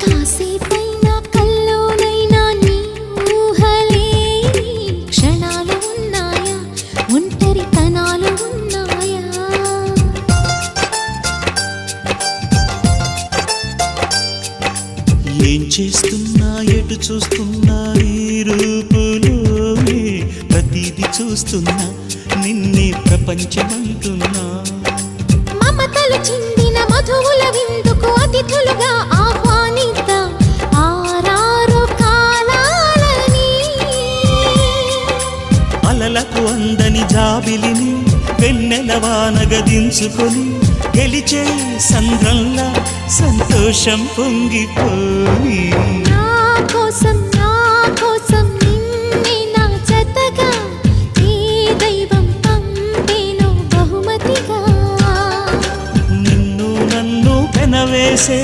కాసేపైనా కల్లోనైనా నీ ఊహలే క్షణాలు ఉన్నాయా, ఒంటరితనాలు ఉన్నాయా? ఏం చేస్తున్నా ఎటు చూస్తున్నా నీ రూపులోనే ప్రతిదీ చూస్తున్నా, నిన్నే ప్రపంచమంటున్నా. మమతలు చిందిన మధువుల విందుకు అతిథులుగా ఆహ్వానిద్దాం ఆరారు కాలాలని. అలలకు అందని జాబిలిని వెన్నెల వానగదించుకొని గెలిచే సంద్రంలా సంతోషం పొంగిపోయి. నా కోసం నిన్నే నా జతగా ఏ దైవం పంపేనో బహుమతిగా. నిన్ను నన్ను పెనవేసే